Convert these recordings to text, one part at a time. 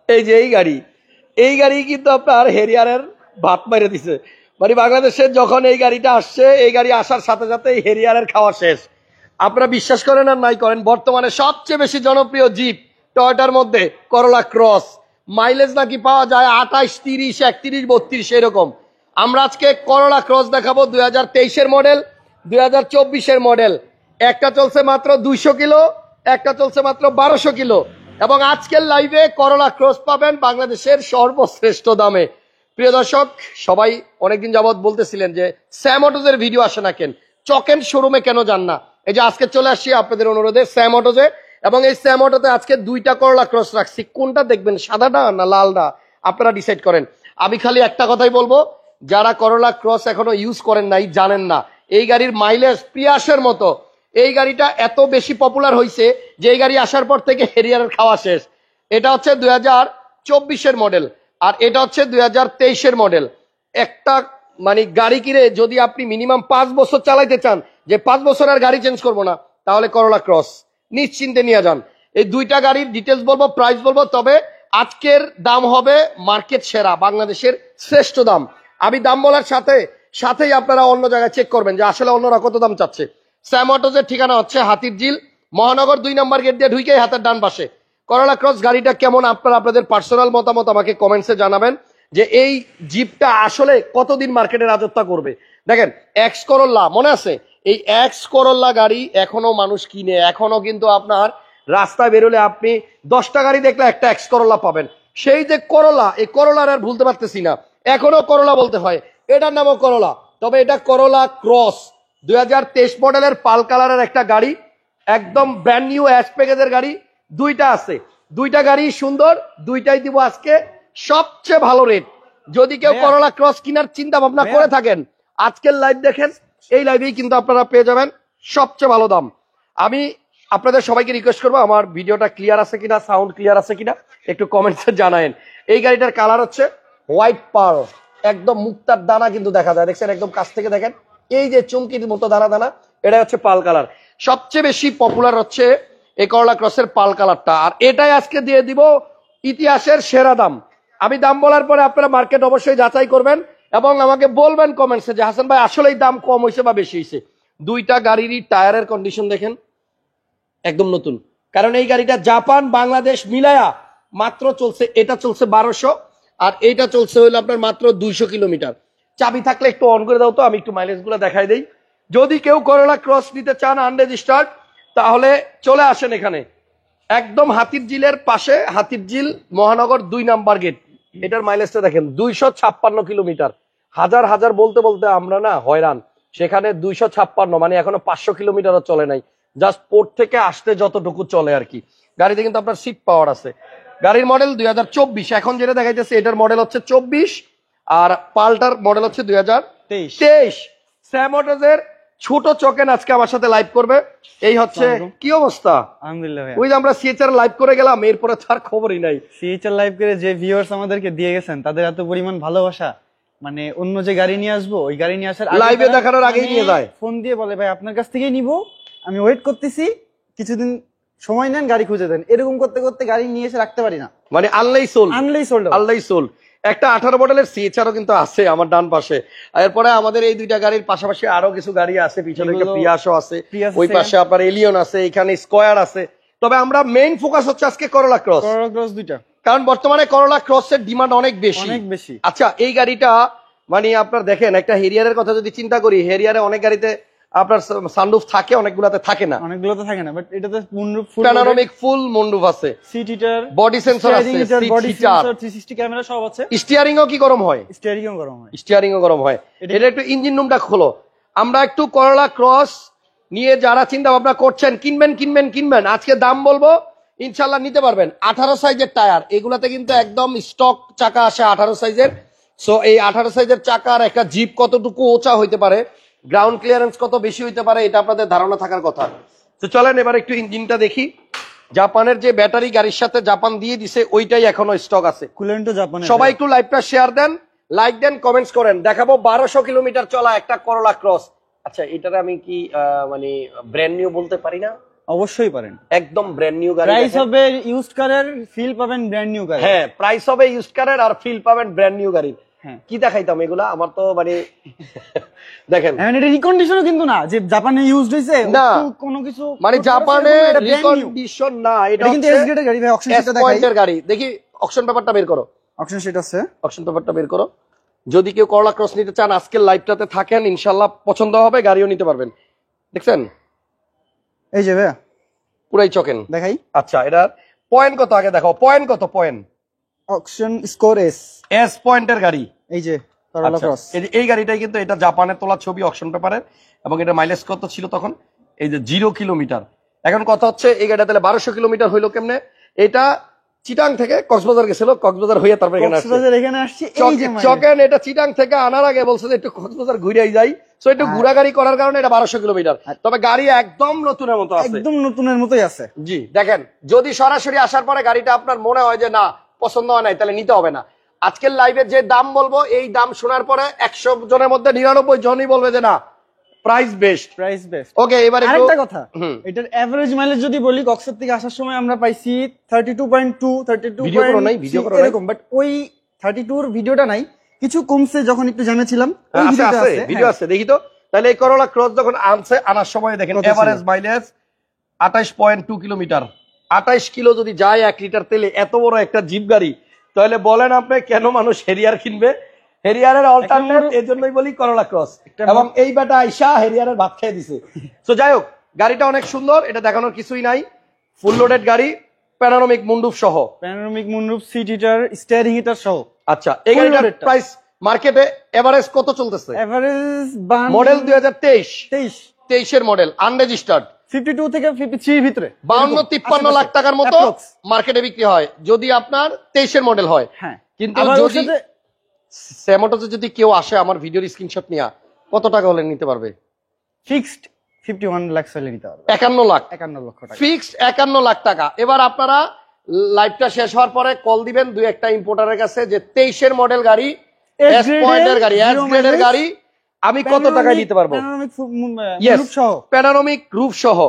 এই যে এই গাড়ি কিন্তু আপনার হেরিয়ারের ভাত মেরে দিছে। মানে বাংলাদেশে যখন এই গাড়িটা আসছে, এই গাড়ি আসার সাথে সাথে এই হেরিয়ারের খাওয়া শেষ। আপনারা বিশ্বাস করেন আর নাই করেন, বর্তমানে সবচেয়ে বেশি জনপ্রিয় জিপ টয়োটার মধ্যে করোলা ক্রস। মাইলেজ নাকি পাওয়া যায় 28, 30, 31, 32 এরকম। আমরা আজকে করোলা ক্রস দেখাবো 2023-এর মডেল, 2024-এর মডেল। একটা চলছে মাত্র 200 কিলো, একটা চলছে মাত্র 1200 কিলো। এবং আজকের লাইভে করোলা ক্রস পাবেন বাংলাদেশের সর্বশ্রেষ্ঠ দামে। প্রিয় দর্শক, সবাই অনেকদিন যাবৎ বলতেছিলেন যে স্যাম অটোজের ভিডিও আসে না কেন, চকেন শোরুমে কেন যান না। এই যে আজকে চলে আসছি আপনাদের অনুরোধে স্যাম অটোজে, এবং এই স্যাম অটোতে আজকে 2টা করোলা ক্রস রাখছি। কোনটা দেখবেন, সাদাটা না লালটা, আপনারা ডিসাইড করেন। আমি খালি একটা কথাই বলবো, যারা করোলা ক্রস এখনো ইউজ করেন নাই, জানেন না এই গাড়ির মাইলেজ প্রিয়াসের মতো। এই গাড়িটা এত বেশি পপুলার হয়েছে যে এই গাড়ি আসার পর থেকে হেরিয়ারের খাওয়া শেষ। এটা হচ্ছে 2024-এর মডেল, আর এটা হচ্ছে 2023-এর মডেল। একটা মানে গাড়ি কিনে যদি আপনি মিনিমাম 5 বছর চালাইতে চান, যে 5 বছর আর গাড়ি চেঞ্জ করবো না, তাহলে করোলা ক্রস নিশ্চিন্তে নিয়ে যান। এই 2টা গাড়ির ডিটেলস বলবো, প্রাইস বলবো, তবে আজকের দাম হবে মার্কেট সেরা, বাংলাদেশের শ্রেষ্ঠ দাম। আমি দাম বলার সাথেই আপনারা অন্য জায়গায় চেক করবেন যে আসলে অন্যরা কত দাম চাচ্ছে। স্যাম অটোজের ঠিকানা হচ্ছে হাতিরঝিল মহানগর 2 নম্বর গেট দিয়ে ঢুকেই হাতের ডান পাশে। করোলা ক্রস গাড়িটা কেমন, আপনারা আপনাদের পার্সোনাল মতামত আমাকে কমেন্টসে জানাবেন যে এই জিপটা আসলে কতদিন মার্কেটে রাজত্ব করবে। দেখেন এক্স করোলা মনে আছে, এই এক্স করোলা গাড়ি এখনো মানুষ কিনে, এখনো কিন্তু আপনার রাস্তায় বেরোলে আপনি 10টা গাড়ি দেখলে একটা এক্স করোলা পাবেন। সেই যে করোলা, এই করোলার আর ভুলতে পারতেছি না, এখনো করোলা বলতে হয়। এটার নামও করোলা, তবে এটা করোলা ক্রস। 2023 মডেলের পাল কালারের একটা গাড়ি, একদম ব্র্যান্ড নিউ অ্যাশ প্যাকেজের গাড়ি। 2টা আছে, 2টা গাড়ি সুন্দর, 2টাই দিব আজকে সবচেয়ে ভালো রেট। যদি কেউ করোলা ক্রস কেনার চিন্তা ভাবনা করে থাকেন, আজকের লাইভ দেখেন, এই লাইভেই কিন্তু আপনারা পেয়ে যাবেন সবচেয়ে ভালো দাম। আমি আপনাদের সবাইকে রিকোয়েস্ট করবো, আমার ভিডিওটা ক্লিয়ার আছে কিনা, সাউন্ড ক্লিয়ার আছে কিনা একটু কমেন্টসে জানায়েন। এই গাড়িটার কালার হচ্ছে হোয়াইট পার্ল, একদম মুক্তার দানা কিন্তু দেখা যায়, দেখছেন একদম কাছ থেকে দেখেন, এই যে চুমকির মতো দানা দানা, এটা হচ্ছে পাল কালার। সবচেয়ে বেশি পপুলার হচ্ছে এই করোলা ক্রসের পাল কালারটা, আর এটাই আজকে দিয়ে দিব ইতিহাসের সেরা দাম। আমি দাম বলার পরে আপনারা মার্কেট অবশ্যই যাচাই করবেন এবং আমাকে বলবেন কমেন্টসে যে হাসান ভাই আসলেই দাম কম হয়েছে বা বেশি হয়েছে। 2টা গাড়িরই টায়ারের কন্ডিশন দেখেন একদম নতুন, কারণ এই গাড়িটা জাপান বাংলাদেশ মিলায়া মাত্র চলছে, এটা চলছে 1200 আর এইটা চলছে হইলো আপনার মাত্র 200 কিলোমিটার। চাবি থাকলে একটু অন করে দাও তো, আমি একটু মাইলেজ গুলো দেখাই দেই। যদি কেউ করোলা ক্রস নিতে চান আনরেজিস্টার্ড, তাহলে চলে আসেন এখানে, একদম হাতিরঝিলের পাশে, হাতিরঝিল মহানগর 2 নাম্বার গেট। এটার মাইলেজটা দেখেন 256 কিলোমিটার। হাজার হাজার বলতে বলতে আমরা না হয়রান, সেখানে 256 মানে এখনো 500 কিলোমিটারও চলে নাই, জাস্ট পোর্ট থেকে আসতে যতটুকু চলে আর কি। গাড়িতে কিন্তু আপনার সিট পাওয়ার আছে। গাড়ির মডেল 2024, এখন যেটা দেখাইতেছে এটার মডেল হচ্ছে 24, আর পাল্টার মডেল হচ্ছে 2023। স্যাম অটোজের ছোট চকেন আজকে আমার সাথে লাইভ করবে। এই হচ্ছে কি অবস্থা, আলহামদুলিল্লাহ ভাই। ওই যে আমরা সিএচআর লাইভ করে গেলাম, এরপরে তার খবরই নাই। সিএচআর লাইভ করে যে ভিউয়ার্স আমাদেরকে দিয়ে গেছেন, তাদের এত পরিমাণ ভালোবাসা, মানে অন্য যে গাড়ি নিয়ে আসবো, ওই গাড়ি নিয়ে আসার লাইভে দেখানোর আগেই নিয়ে যায়, ফোন দিয়ে বলে ভাই আপনার কাছ থেকেই নিবো, আমি ওয়েট করতেছি, কিছুদিন সময় নেন, গাড়ি খুঁজে দেন। এরকম করতে করতে গাড়ি নিয়ে এসে রাখতে পারি না, মানে আনলেই সোল্ড। একটা 18 মডেলের সিএচআরও কিন্তু আছে আমার ডান পাশে। এরপরে আমাদের এই 2টা গাড়ির পাশাপাশি আরো কিছু গাড়ি আছে, পিছনে একটা প্রিয়াসও আছে, ওই পাশে আপনার এলিয়ন আছে, এখানে স্কয়ার আছে। তবে আমরা মেইন ফোকাস হচ্ছে আজকে করোলা ক্রস 2টা, কারণ বর্তমানে করোলা ক্রসের ডিমান্ড অনেক বেশি। আচ্ছা, এই গাড়িটা মানে আপনার দেখেন, একটা হেরিয়ারের কথা যদি চিন্তা করি, হেরিয়ারে অনেক গাড়িতে আপনার সানরুফ থাকে, অনেকগুলোতে থাকে না, বাট এটাতে মুনরুফ, প্যানোরামিক ফুল মুনরুফ আছে, সিট হিটার, বডি সেন্সর আছে, বডি সেন্সর, 360 ক্যামেরা সব আছে। স্টিয়ারিংও কি গরম হয়? স্টিয়ারিংও গরম হয়। এটা একটু ইঞ্জিন রুমটা খোলো। আমরা একটু করোলা ক্রস নিয়ে যারা চিন্তা ভাবনা করছেন কিনবেন, আজকে দাম বলবো, ইনশাল্লাহ নিতে পারবেন। 18 সাইজের টায়ার, এগুলাতে কিন্তু একদম স্টক চাকা আসে 18 সাইজের। সো এই 18 সাইজের চাকার একটা জিপ কতটুকু উঁচা হইতে পারে, গ্রাউন্ড ক্লিয়ারেন্স কত বেশি হইতে পারে, এটা আপনাদের ধারণা থাকার কথা। তো চলেন এবার একটু ইঞ্জিনটা দেখি। জাপানের যে ব্যাটারি গাড়ির সাথে জাপান দিয়ে দিছে, ওইটাই এখনো স্টক আছে। সবাই একটু লাইভটা শেয়ার দেন, লাইক দেন, কমেন্টস করেন। দেখাবো 1200 কিলোমিটার চলা একটা করোলা ক্রস। আচ্ছা, এটারে আমি কি মানে ব্র্যান্ড নিউ বলতে পারি না? অবশ্যই পারেন। একদম ব্র্যান্ড নিউ গাড়ি, প্রাইস হবে ইউজড কারের, ফিল পাবেন ব্র্যান্ড নিউ কারের। হ্যাঁ প্রাইস হবে ইউজড কারের আর ফিল পাবেন ব্র্যান্ড নিউ গাড়ির। হ্যাঁ কি দেখাইতাম এগুলা, আমার তো মানে দেখেন এটা রিকন্ডিশনও কিন্তু না যে জাপানে ইউজড হইছে না, কোনো কিছু মানে জাপানে এটা brand new। রিকন্ডিশন না, এটা এটা কিন্তু হচ্ছে এস গ্রেডের গাড়ি ভাই। অকশন এস সেটা দেখাই, পয়েন্টের গাড়ি। দেখি অকশন পেপারটা বের করো, অকশন সেট আছে, অকশন পেপারটা বের করো। যদি কেউ করলা ক্রস নিতে চান আজকের লাইভটাতে থাকেন, ইনশাআল্লাহ পছন্দ হবে, গাড়িও নিতে পারবেন। দেখছেন এই যে ভাই পুরাই চকেন দেখাই। আচ্ছা এটার পয়েন্ট কত আগে দেখাও, পয়েন্ট কত, point auction score S, S পয়েন্টের গাড়ি। এই যে করলা আচ্ছা, ক্রস। এই গাড়িটাই কিন্তু এটা জাপানে তোলা ছবি অকশন পেপারের, এবং এটা মাইলেজ কত ছিল তখন, এই যে 0 কিলোমিটার। এখন কথা হচ্ছে এই গাড়িটা তাহলে 1200 কিলোমিটার হইলো কেমনে? এটা চিটাং থেকে কক্সবাজার গেছিল, কক্সবাজার হইয়া তারপর এখানে আসছে। কক্সবাজার এখানে আসছে, এই যে চকেন এটা চিটাং থেকে আনার আগে বলছে যে একটু কক্সবাজার ঘুরেই যাই, সো একটু ঘোরাগাড়ি করার কারণে এটা 1200 কিলোমিটার। তবে গাড়ি একদম নতুনের মতো আছে, একদম নতুনের মতোই আছে। জি দেখেন, যদি সরাসরি আসার পরে গাড়িটা আপনার মনে হয় যে না পছন্দ হয় নাই, তাহলে নিতে হবে না। আজকের লাইভে যে দাম বলবো, এই দাম শোনার পরে 100 জনের মধ্যে 99 জনই বলবে যে না প্রাইস বেস্ট, প্রাইস বেস্ট। ওকে। এবারে আরেকটা কথা, এটার এভারেজ মাইলেজ যদি বলি, কক্সবাজার থেকে আসার সময় আমরা পাইছি 32.2 ভিডিও করো নাই, ভিডিও করো নাই এরকম, বাট ওই 32 এর ভিডিওটা নাই, কিছু কমছে যখন একটু জামে ছিলাম। ওই আছে ভিডিওটা আছে, আছে, ভিডিও আছে, দেখি তো। তাহলে এই করোলা ক্রস যখন আনার সময় দেখেন কত ছিল? Average mileage 28.2 kilometre. 28 কিলো যদি যায় 1 লিটার তেলে, এত বড় একটা জিপ গাড়ি, তাহলে বলেন আপনি কেন মানুষ হেরিয়ার কিনবে? হেরিয়ারের অল্টারনেট, এই জন্যই বলি করোলা ক্রস। এবং এই বেটা আইসা হেরিয়ারের ভাত খেয়ে দিছে। তো যাই হোক, গাড়িটা অনেক সুন্দর, এটা দেখানোর কিছুই নাই। ফুল লোডেড গাড়ি, প্যানোরামিক মুন্ডুপ সহ, panoramic moonroof, seat heater, steering heater সহ। আচ্ছা এই গাড়িটার প্রাইস মার্কেটে এভারেজ কত চলতেছে? এভারেজ মডেল 2023, 23 এর মডেল, আনরেজিস্টার্ড, 52 থেকে 53 এর ভিতরে, 52-53 লাখ টাকার মতো মার্কেটে বিক্রি হয় যদি আপনার 23 এর মডেল হয়। হ্যাঁ, কিন্তু যদি স্যামোটোতে যদি কেউ আসে আমার ভিডিওর স্ক্রিনশট নিয়ে, কত টাকা হলে নিতে পারবে? ফিক্সড 51 লাখ হলে নিতে পারবে। 51 লাখ, 51 লক্ষ টাকা ফিক্সড 51 লাখ টাকা। এবার আপনারা লাইভটা শেষ হওয়ার পরে কল দিবেন 2-1টা ইম্পোর্টারের কাছে যে 23 এর মডেল গাড়ি, এস পয়েন্টের গাড়ি, এস গ্রেডের গাড়ি, আমি কত টাকায় নিতে পারবো? প্যানোরামিক রূপ সহ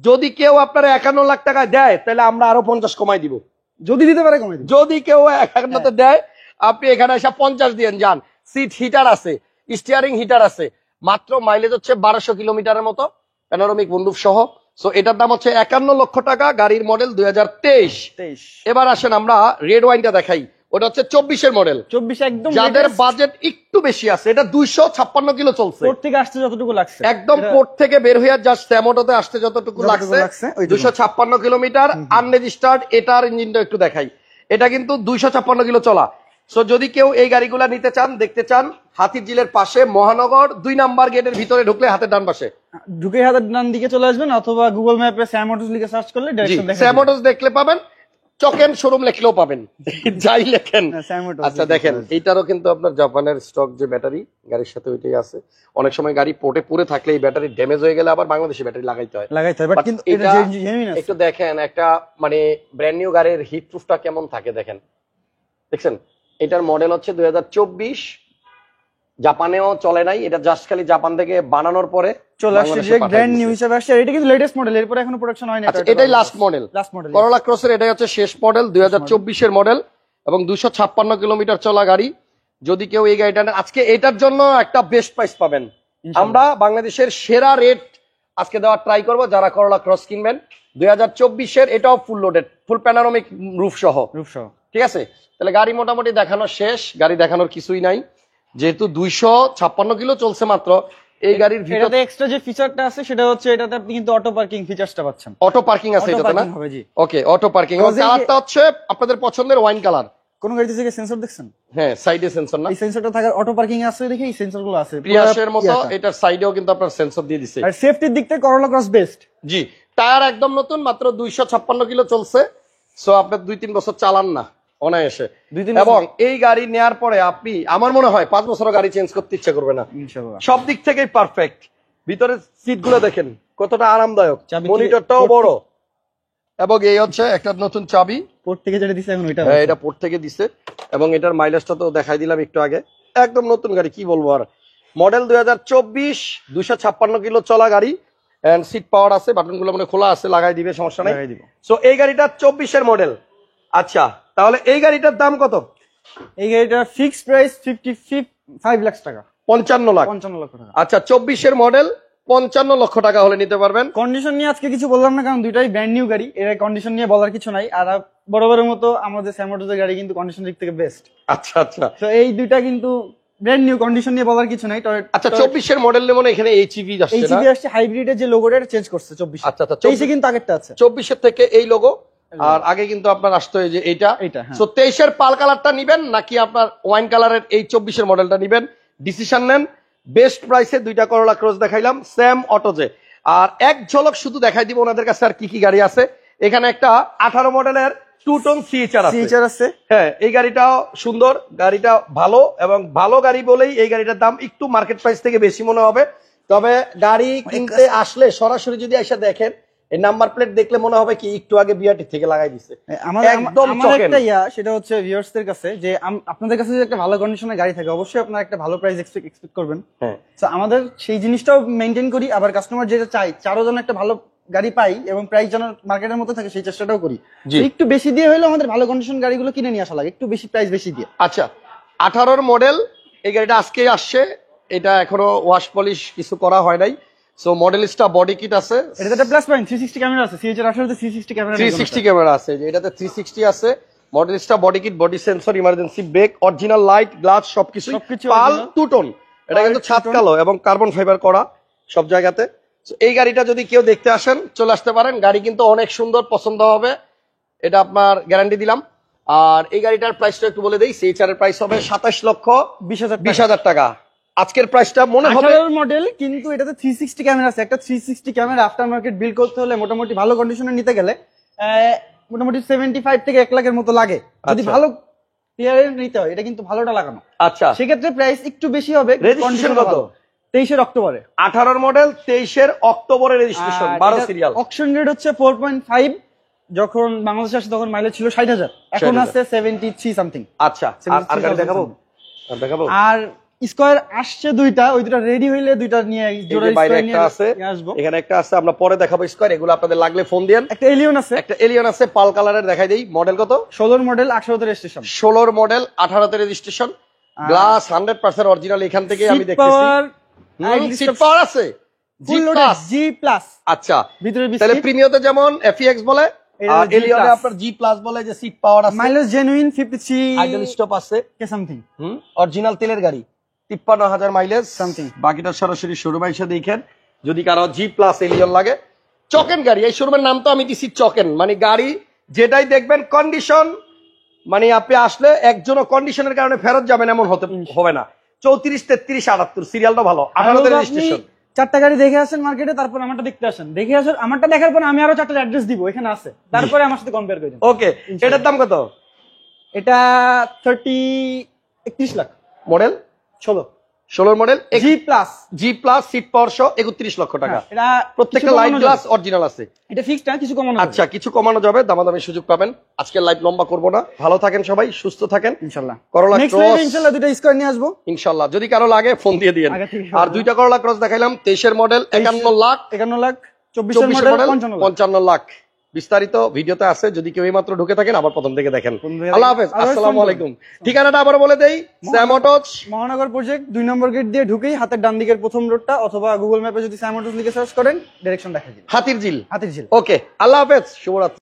যদি কেউ আপনার 51 লাখ টাকায় দেয়, তাহলে আমরা আরো 50 কমাই দিব। যদি দিতে পারে কমাই দিব। যদি কেউ 51 দেয়, আপনি এখানে এসে 50 দিয়ে যান। সিট হিটার আছে, স্টিয়ারিং হিটার আছে, মাত্র মাইলেজ হচ্ছে 1200 কিলোমিটারের মতো, প্যানোরামিক মুন্ডুপ সহ। সো এটার দাম হচ্ছে 51 লক্ষ টাকা, গাড়ির মডেল 2023। এবার আসেন আমরা রেড ওয়াইনটা দেখাই, ওটা হচ্ছে 24 এর মডেল। 24 একদম যাদের বাজেট একটু বেশি আছে, এটা 256 কিলো চলছে। পোর্ট থেকে আসতে যতটুকু লাগছে, একদম পোর্ট থেকে বের হইয়া জাস্ট স্যামোটোতে আসতে যতটুকু লাগছে 256 কিলোমিটার, আনরেজিস্টার্ড। এটার ইঞ্জিনটা একটু দেখাই, এটা কিন্তু 256 কিলো চলা। সো যদি কেউ এই গাড়িগুলা নিতে চান, দেখতে চান, হাতিরঝিলের পাশে মহানগর 2 নাম্বার গেটের ভিতরে ঢুকলে হাতের ডান পাশে ঢুকে হাতের ডান দিকে চলে আসবেন, অথবা গুগল ম্যাপে স্যামোটোস লিখে সার্চ করলে ডাইরেকশন দেখা যাবে। স্যামোটোস দেখলে পাবেন, চকেন শোরুম লিখলেও পাবেন, যাই লেখেন। আচ্ছা দেখেন, এইটারও কিন্তু আপনার জাপানের স্টক যে ব্যাটারি গাড়ির সাথে ওইটাই আছে। অনেক সময় গাড়ি পোর্টে পুরে থাকলে এই ব্যাটারি ড্যামেজ হয়ে গেলে আবার বাংলাদেশি ব্যাটারি লাগাইতে হয়। বাট কিন্তু এটা একটু দেখেন, একটা মানে ব্র্যান্ড নিউ গাড়ির হিট প্রুফটা কেমন থাকে দেখেন, দেখছেন। এটার মডেল হচ্ছে 2024, জাপানেও চলে নাই, এটা জাস্ট খালি জাপান থেকে বানানোর পরে চলে আসছে, যে ব্র্যান্ড নিউ হিসেবে আসছে। এটা কিন্তু লেটেস্ট মডেল, এরপরে এখনো প্রোডাকশন হয়নি। আচ্ছা এটাই লাস্ট মডেল, করোলা ক্রসের এটাই হচ্ছে শেষ মডেল, 2024 এর মডেল, এবং 256 কিলোমিটার চলা গাড়ি। যদি কেউ এই গাড়িটা নেন, আজকে এটার জন্য একটা বেস্ট প্রাইস পাবেন। আমরা বাংলাদেশের সেরা রেট আজকে দেওয়ার ট্রাই করব যারা করোলা ক্রস কিনবেন। 2024 এর, এটাও full loaded, full panoramic roof সহ। ঠিক আছে, তাহলে গাড়ি মোটামুটি দেখানো শেষ, গাড়ি দেখানোর কিছুই নাই, যেহেতু 256 কিলো চলছে মাত্র। এই গাড়ির ভিতরে এক্সট্রা যে ফিচারটা আছে সেটা হচ্ছে এটাতে আপনি কিন্তু অটো পার্কিং ফিচারটা পাচ্ছেন। অটো পার্কিং আছে এটাতে না? ওকে, অটো পার্কিং। এবং কালারটা হচ্ছে আপনাদের পছন্দের ওয়াইন কালার। কোন গাড়িতে থেকে সেন্সর দেখছেন? হ্যাঁ, সাইডে সেন্সর না, এই সেন্সরটা থাকার অটো পার্কিং আছে, দেখি এই সেন্সরগুলো আছে প্রিয়াসের মতো। এটার সাইডেও কিন্তু আপনার সেন্সর দিয়ে দিয়েছে। আর সেফটির দিক থেকে করোলা ক্রস বেস্ট। জি, টায়ার একদম নতুন, মাত্র 256 কিলো চলছে। সো আপনার 2-3 বছর চালান না অনায়াসে। এবং এই গাড়ি নেয়ার পরে আপনি, আমার মনে হয় 5 বছর গাড়ি চেঞ্জ করতে ইচ্ছা করবে না ইনশাআল্লাহ। সব দিক থেকেই পারফেক্ট। ভিতরে সিট গুলো দেখেন কতটা আরামদায়ক, মনিটরটাও বড়, এবং এই হচ্ছে একটা নতুন চাবি পোর্ট থেকে যেটা দিছে এখন ওইটা। হ্যাঁ, এটা পোর্ট থেকে দিছে। এবং এটার মাইলেজটা তো দেখাই দিলাম একটু আগে, একদম নতুন গাড়ি, কি বলবো আর। মডেল 2024, 256 কিলো চলা গাড়ি, এন্ড সিট পাওয়ার আছে, বাটনগুলো মানে খোলা আছে, লাগাই দিবে, সমস্যা নাই। লাগাই দিব। সো এই গাড়িটা 24-এর মডেল। আচ্ছা, তাহলে এই গাড়িটার দাম কত? এই গাড়িটার ফিক্সড প্রাইস 55 লাখ টাকা। 55 লাখ। 55 লক্ষ টাকা। আচ্ছা, 24-এর মডেল 55 লক্ষ টাকা হলে নিতে পারবেন। কন্ডিশন নিয়ে আজকে কিছু বললাম না, কারণ দুইটাই ব্র্যান্ড নিউ গাড়ি, এর কন্ডিশন নিয়ে বলার কিছু নাই। আর বরাবরের মতো আমাদের স্যাম অটোজের গাড়ি কিন্তু কন্ডিশন দিক থেকে বেস্ট। আচ্ছা আচ্ছা, তো এই দুইটা কিন্তু ব্র্যান্ড নিউ, কন্ডিশন নিয়ে বলার কিছু নাই। আচ্ছা 24-এর মডেল মনে এখানে এইচইভি আসছে না? এইচইভি আসছে, হাইব্রিডের যে লোগোটা চেঞ্জ করছে 24। আচ্ছা আচ্ছা, 23 কিন্তু আগেরটা আছে। 24-এর থেকে এই লোগো, আর আগে কিন্তু আপনার আসতো এই যে এইটা। হ্যাঁ। সো 23-এর পাল কালারটা নিবেন নাকি আপনার ওয়াইন কালারের এই 24-এর মডেলটা নিবেন, ডিসিশন নেন। বেস্ট প্রাইসে দুইটা করোলা ক্রস দেখাইলাম স্যাম অটোজে। আর এক ঝলক শুধু দেখাই দিব ওনাদের কাছে আর কি কি গাড়ি আছে। এখানে একটা 18 মডেলের 2 টন সিএচআর আছে। হ্যাঁ, এই গাড়িটাও সুন্দর, গাড়িটা ভালো, এবং ভালো গাড়ি বলেই এই গাড়িটার দাম একটু মার্কেট প্রাইস থেকে বেশি মনে হবে। তবে গাড়ি কিনতে আসলে সরাসরি যদি এসে দেখেন, এই নাম্বার প্লেট দেখলে মনে হবে কি একটু আগে বিআরটি থেকে লাগাই দিছে। একদম আমার একটা সেটা হচ্ছে ভিউয়ার্সদের কাছে, যে আপনাদের কাছে যদি একটা ভালো কন্ডিশনের গাড়ি থাকে, অবশ্যই আপনারা একটা ভালো প্রাইস এক্সপেক্ট করবেন। হ্যাঁ, তো আমাদের সেই জিনিসটাও মেইনটেইন করি, আবার কাস্টমার যেটা চাই চারো জন একটা ভালো গাড়ি পাই এবং প্রাইস যেন মার্কেটের মতো থাকে সেই চেষ্টাটাও করি। একটু বেশি দিয়ে হলেও আমাদের ভালো কন্ডিশন গাড়িগুলো কিনে নিয়ে আসা লাগে, একটু বেশি প্রাইস বেশি দিয়ে। আচ্ছা, 18-র মডেল এই গাড়িটা আজকে আসছে, এটা এখনো ওয়াশ পলিশ কিছু করা হয় নাই। সো মডেলিস্টা বডি কিট আছে, এটাতে একটা প্লাস পয়েন্ট 360 ক্যামেরা আছে। সিএচআর 18 তে 360 ক্যামেরা 360 ক্যামেরা আছে, এটাতে 360 আছে। Modellista body kit, body sensor, emergency break, original light, glass, সবকিছু পাল 2 টন। এটা কিন্তু ছাদ কালো এবং কার্বন ফাইবার করা সব জায়গাতে। এই গাড়িটা যদি কেউ দেখতে আসেন চলে আসতে পারেন, গাড়ি কিন্তু অনেক সুন্দর, পছন্দ হবে, এটা আপনার গ্যারান্টি দিলাম। আর এই গাড়িটার প্রাইসটা একটু বলে দেই, সিএচআর এর প্রাইস হবে 27,20,000 টাকা। আজকের প্রাইসটা মনে হবে মডেল, কিন্তু এটাতে 360 ক্যামেরা আছে। একটা 360 ক্যামেরা আফটার মার্কেট বিল করতে হলে মোটামুটি ভালো কন্ডিশনে নিতে গেলে মোটামুটি 75 থেকে 1 লাখের মতো লাগে, যদি ভালো ক্লিয়ারের নিতে হয়। এটা কিন্তু ভালোটা লাগানো। আচ্ছা, সেক্ষেত্রে প্রাইস একটু বেশি হবে। রেজিস্ট্রেশন কত? 23 অক্টোবরে। 18-র মডেল 23 অক্টোবরে রেজিস্ট্রেশন, 12 সিরিয়াল। অকশন রেট হচ্ছে 4.5, যখন বাংলাদেশে আসে তখন মাইলেজ ছিল 60,000, এখন আছে 73 সামথিং। আচ্ছা, আর গাড়ি দেখাবো। আর স্কয়ার আসছে দুইটা, ওই দুটো রেডি হইলে দুইটা নিয়ে জোড়া স্কয়ার নিয়ে আসবো। এখানে একটা আছে, আমরা পরে দেখাবো স্কয়ার, এগুলো আপনাদের লাগলে ফোন দেন। একটা এলিয়ন আছে পাল কালারের, দেখাই দেই। মডেল কত? 16 মডেল 18 তে রেজিস্ট্রেশন। 16 মডেল 18 তে রেজিস্ট্রেশন, গ্লাস 100% অরিজিনাল। এখান থেকে আমি দেখতেছি সিট পাওয়ার আছে, জি প্লাস। আচ্ছা, ভিতরে তাহলে প্রিমিয়ামে যেমন এফইএক্স বলে, এলিয়নে আপনার জি প্লাস বলে, যে সিট পাওয়ার আছে, মাইলেজ জেনুইন 53 আইডল স্টপ আছে কে সামথিং। অরিজিনাল তেলের গাড়ি, 53,000 মাইলেজ সামথিং। বাকিটা সরাসরি শোরুমে এসে দেখেন যদি কারো জি প্লাস এলিয়ন লাগে। চকেন গাড়ি, এই শোরুমের নাম তো আমি দিছি চকেন, মানে গাড়ি যেটাই দেখবেন কন্ডিশন, মানে আপনি আসলে একজনও কন্ডিশনের কারণে ফেরত যাবেন এমন হবে না। 34, 33, 78 সিরিয়ালটা ভালো, 18 তে রেজিস্ট্রেশন। 4টা গাড়ি দেখে আসেন মার্কেটে, তারপর আমারটা দেখতে আসেন, দেখে আসেন আমারটা দেখার পর আমি আরো 4টা অ্যাড্রেস দিব, এখানে আছে, তারপরে আমার সাথে কম্পেয়ার করে দেন। ওকে, এটার দাম কত? এটা 31 lakh. Model 16 model G plus seat power সহ 31 লক্ষ টাকা। এটা প্রত্যেকটা লাইট গ্লাস অরিজিনাল আছে। এটা ফিক্সড না, কিছু কমানো? আচ্ছা, কিছু কমানো যাবে, দামাদামি সুযোগ পাবেন। আজকের লাইভ লম্বা করব না, ভালো থাকেন সবাই, সুস্থ থাকেন ইনশাআল্লাহ। করোলা ক্রস ইনশাআল্লাহ দুটো স্কয়ার নিয়ে আসবো ইনশাআল্লাহ, যদি কারো লাগে ফোন দিয়ে দিয়েন। আর দুইটা করোলা ক্রস দেখাইলাম, 23-এর মডেল 51 লাখ, 24-এর মডেল 55 লাখ। বিস্তারিত ভিডিওতে আছে, যদি কেউ মাত্র ঢুকে থাকেন আবার প্রথম থেকে দেখেন। আল্লাহ হাফেজ, আসসালামু আলাইকুম। ঠিকানাটা আবার বলে দেই, স্যাম অটোজ, মহানগর প্রজেক্ট 2 নম্বর গেট দিয়ে ঢুকেই হাতের ডান দিকের প্রথম রোডটা, অথবা গুগল ম্যাপে যদি স্যাম অটোজ লিখে সার্চ করেন ডাইরেকশন দেখা যাবে। হাতির ঝিল। ওকে, আল্লাহ হাফেজ, শুভরাত্রি।